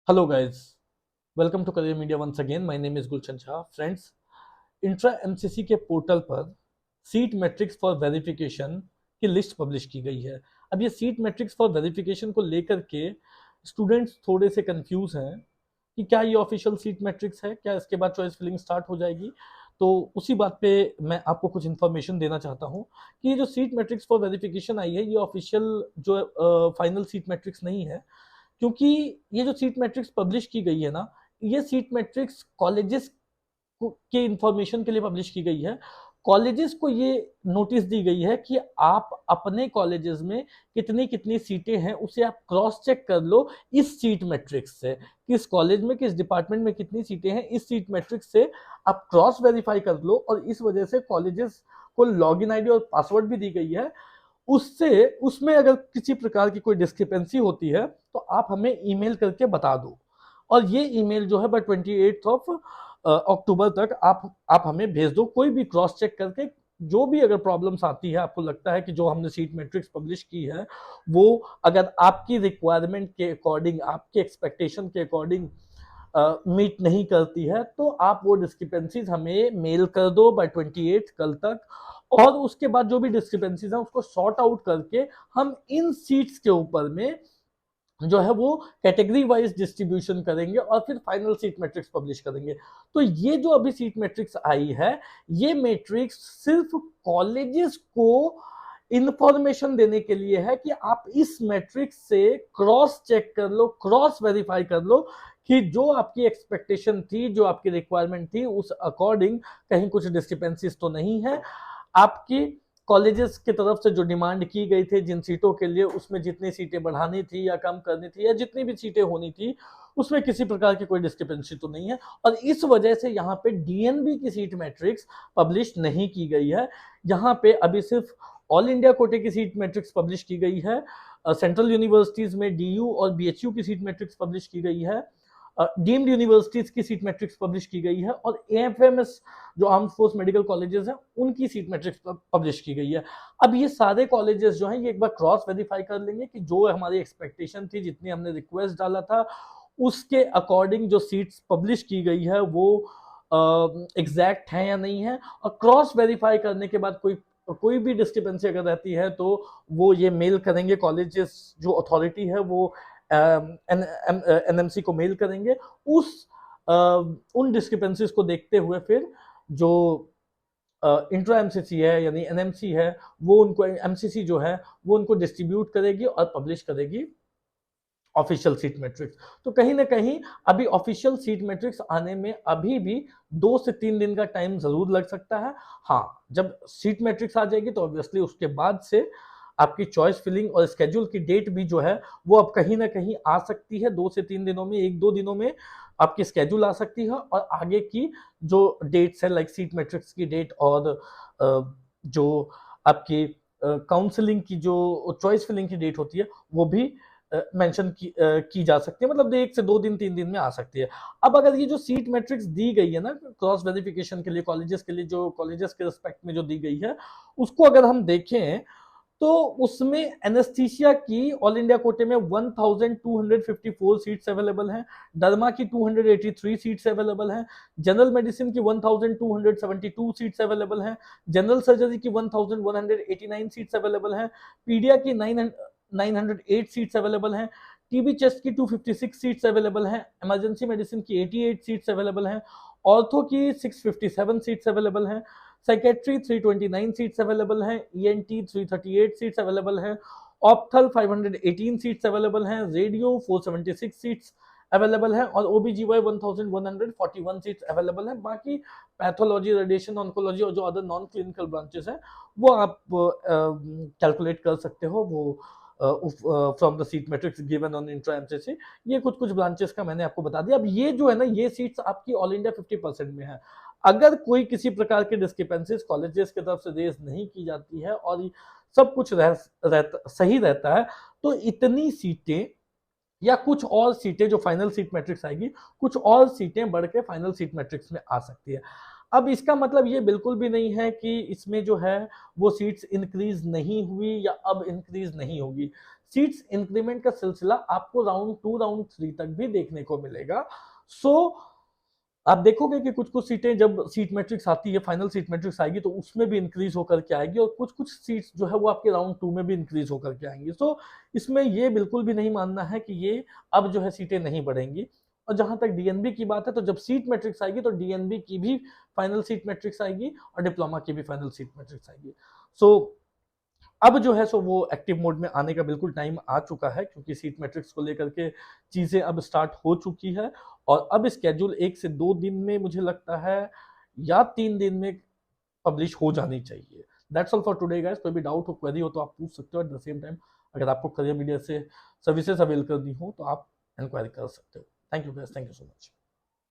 Hello guys, welcome to Career Media once again. My name is Gulshan Shah. Friends, intra MCC के portal पर seat matrix for verification की list publish की गई है। अब ये सीट मैट्रिक्स फॉर वेरिफिकेशन को लेकर के स्टूडेंट्स थोड़े से कंफ्यूज हैं कि क्या ये ऑफिशियल सीट मैट्रिक्स है, क्या इसके बाद चॉइस फिलिंग स्टार्ट हो जाएगी। तो उसी बात पे मैं आपको कुछ इन्फॉर्मेशन देना चाहता हूँ कि ये जो सीट मैट्रिक्स फॉर वेरिफिकेशन आई है ये ऑफिशियल जो फाइनल सीट मैट्रिक्स नहीं है, क्योंकि ये जो सीट मैट्रिक्स पब्लिश की गई है ना, ये सीट मैट्रिक्स कॉलेजेस के इंफॉर्मेशन के लिए पब्लिश की गई है। कॉलेजेस को ये नोटिस दी गई है कि आप अपने कॉलेजेस में कितनी कितनी सीटें हैं उसे आप क्रॉस चेक कर लो इस सीट मैट्रिक्स से, किस कॉलेज में किस डिपार्टमेंट में कितनी सीटें हैं इस सीट मैट्रिक्स से आप क्रॉस वेरीफाई कर लो। और इस वजह से कॉलेजेस को लॉगिन आईडी और पासवर्ड भी दी गई है। उससे उसमें अगर किसी प्रकार की कोई डिस्क्रिपेंसी होती है तो आप हमें ईमेल करके बता दो, और ये ईमेल जो है बाय 28 ऑफ अक्टूबर तक आप हमें भेज दो, कोई भी क्रॉस चेक करके। जो भी अगर प्रॉब्लम्स आती है, आपको लगता है कि जो हमने सीट मैट्रिक्स पब्लिश की है वो अगर आपकी रिक्वायरमेंट के अकॉर्डिंग, आपके एक्सपेक्टेशन के अकॉर्डिंग मीट नहीं करती है, तो आप वो डिस्क्रिपेंसीज हमें मेल कर दो बाय 28 कल तक। और उसके बाद जो भी डिस्क्रिपेंसीज हैं उसको सॉर्ट आउट करके हम इन सीट्स के ऊपर में जो है वो कैटेगरी वाइज डिस्ट्रीब्यूशन करेंगे और फिर फाइनल सीट मैट्रिक्स पब्लिश करेंगे। तो ये जो अभी सीट मैट्रिक्स आई है, ये मैट्रिक्स सिर्फ कॉलेजेस को इंफॉर्मेशन देने के लिए है कि आप इस मैट्रिक्स से क्रॉस चेक कर लो, क्रॉस वेरीफाई कर लो कि जो आपकी एक्सपेक्टेशन थी, जो आपकी रिक्वायरमेंट थी, उस अकॉर्डिंग कहीं कुछ डिस्क्रिपेंसीज तो नहीं है। आपकी कॉलेजेस की तरफ से जो डिमांड की गई थी जिन सीटों के लिए, उसमें जितनी सीटें बढ़ानी थी या कम करनी थी या जितनी भी सीटें होनी थी, उसमें किसी प्रकार की कोई डिस्क्रिपेंसी तो नहीं है। और इस वजह से यहाँ पे डीएनबी की सीट मैट्रिक्स पब्लिश नहीं की गई है। यहाँ पे अभी सिर्फ ऑल इंडिया कोटे की सीट मैट्रिक्स पब्लिश की गई है। सेंट्रल यूनिवर्सिटीज में डीयू और बीएचयू की सीट मैट्रिक्स पब्लिश की गई है। डीम्ड यूनिवर्सिटीज की सीट मैट्रिक्स पब्लिश की गई है। और एएफएमएस जो आर्म फोर्स मेडिकल कॉलेजेस हैं उनकी सीट मैट्रिक्स पब्लिश की गई है। अब ये सारे कॉलेजेस जो हैं ये एक बार क्रॉस वेरीफाई कर लेंगे कि जो हमारी एक्सपेक्टेशन थी, जितनी हमने रिक्वेस्ट डाला था, उसके अकॉर्डिंग जो सीट्स पब्लिश की गई है वो एग्जैक्ट है या नहीं है। और क्रॉस वेरीफाई करने के बाद कोई भी डिस्क्रिपेंसी अगर रहती है तो वो ये मेल करेंगे, कॉलेजेस जो अथॉरिटी है वो एनएमसी को मेल करेंगे। उन डिस्क्रिपेंसीज को देखते हुए फिर जो इंट्रा एमसीसी है यानी एनएमसी है, वो उनको एमसीसी जो है वो उनको डिस्ट्रीब्यूट करेगी और पब्लिश करेगी ऑफिशियल सीट मैट्रिक्स। तो कहीं ना कहीं अभी ऑफिशियल सीट मैट्रिक्स आने में अभी भी 2 से 3 दिन का टाइम जरूर लग सकता है। हाँ, जब सीट मैट्रिक्स आ जाएगी तो ऑब्वियसली उसके बाद से आपकी चॉइस फिलिंग और स्केड्यूल की डेट भी जो है वो अब कहीं ना कहीं आ सकती है। 2 से 3 दिनों में, 1-2 दिनों में आपकी स्केड्यूल आ सकती है। और आगे की जो डेट्स है, लाइक सीट मैट्रिक्स की डेट और जो आपकी काउंसलिंग की जो चॉइस फिलिंग की डेट होती है, वो भी मेंशन की जा सकती है। मतलब 1 से 2 दिन 3 दिन में आ सकती है। अब अगर ये जो सीट मैट्रिक्स दी गई है ना क्रॉस वेरिफिकेशन के लिए कॉलेजेस के लिए, जो कॉलेजेस के रिस्पेक्ट में जो दी गई है, उसको अगर हम देखें तो उसमें एनेस्थीसिया की ऑल इंडिया कोटे में 1254 सीट्स अवेलेबल हैं, डर्मा की 283 सीट्स अवेलेबल हैं, जनरल मेडिसिन की 1272 सीट्स अवेलेबल हैं, जनरल सर्जरी की 1189 सीट्स अवेलेबल हैं, पीडिया की 908 सीट्स अवेलेबल हैं, टीबी चेस्ट की 256 सीट्स अवेलेबल हैं, इमरजेंसी मेडिसिन की 88 सीट्स अवेलेबल हैं, ऑर्थो की 657 सीट्स अवेलेबल हैं, साइकेट्री 329 सीट्स अवेलेबल हैं, ईएनटी 338 सीट्स अवेलेबल हैं, ऑप्थल 518 सीट्स अवेलेबल हैं, रेडियो 476 सीट्स अवेलेबल हैं और ओबीजीवाई 1141 सीट्स अवेलेबल हैं। बाकी पैथोलॉजी, रेडिएशन, ऑन्कोलॉजी और जो अदर नॉन क्लिनिकल ब्रांचेस हैं वो आप कैलकुलेट कर सकते हो, वो from the seat matrix given on intra MCC. ये कुछ ब्रांचेस का मैंने आपको बता दिया। अब ये जो है ना, ये सीट्स आपकी ऑल इंडिया 50% में है। अगर कोई किसी प्रकार की डिस्क्रिपेंसीज कॉलेजेस की तरफ से रेज नहीं की जाती है और सब कुछ सही रहता है, तो इतनी सीटें या कुछ और सीटें जो फाइनल सीट मैट्रिक्स आएगी, कुछ और सीटें बढ़ के फाइनल सीट मैट्रिक्स में आ सकती है। अब इसका मतलब ये बिल्कुल भी नहीं है कि इसमें जो है वो सीट्स इंक्रीज नहीं हुई या अब इंक्रीज नहीं होगी। सीट्स इंक्रीमेंट का सिलसिला आपको राउंड 2 राउंड 3 तक भी देखने को मिलेगा। सो आप देखोगे कि कुछ कुछ सीटें जब सीट मैट्रिक्स आती है, फाइनल सीट मैट्रिक्स आएगी तो उसमें भी इंक्रीज होकर के आएगी, और कुछ कुछ सीट्स जो है वो आपके राउंड 2 में भी इंक्रीज होकर के आएंगी। सो इसमें ये बिल्कुल भी नहीं मानना है कि ये अब जो है सीटें नहीं बढ़ेंगी। और जहां तक डीएनबी की बात है, तो जब सीट मैट्रिक्स आएगी तो डीएनबी की भी फाइनल सीट मैट्रिक्स आएगी और डिप्लोमा की भी फाइनल सीट मैट्रिक्स आएगी। सो अब जो है सो वो एक्टिव मोड में आने का बिल्कुल टाइम आ चुका है, क्योंकि सीट मैट्रिक्स को लेकर के चीजें अब स्टार्ट हो चुकी है, और अब स्केड्यूल 1 से 2 दिन में मुझे लगता है, या 3 दिन में पब्लिश हो जानी चाहिए। That's all for today guys. कोई भी डाउट हो, क्वेरी हो तो आप पूछ सकते हो। एट द सेम टाइम अगर आपको करियर मीडिया से सर्विसेज अवेल करनी हो तो आप इंक्वायरी कर सकते हो। Thank you guys, thank you so much.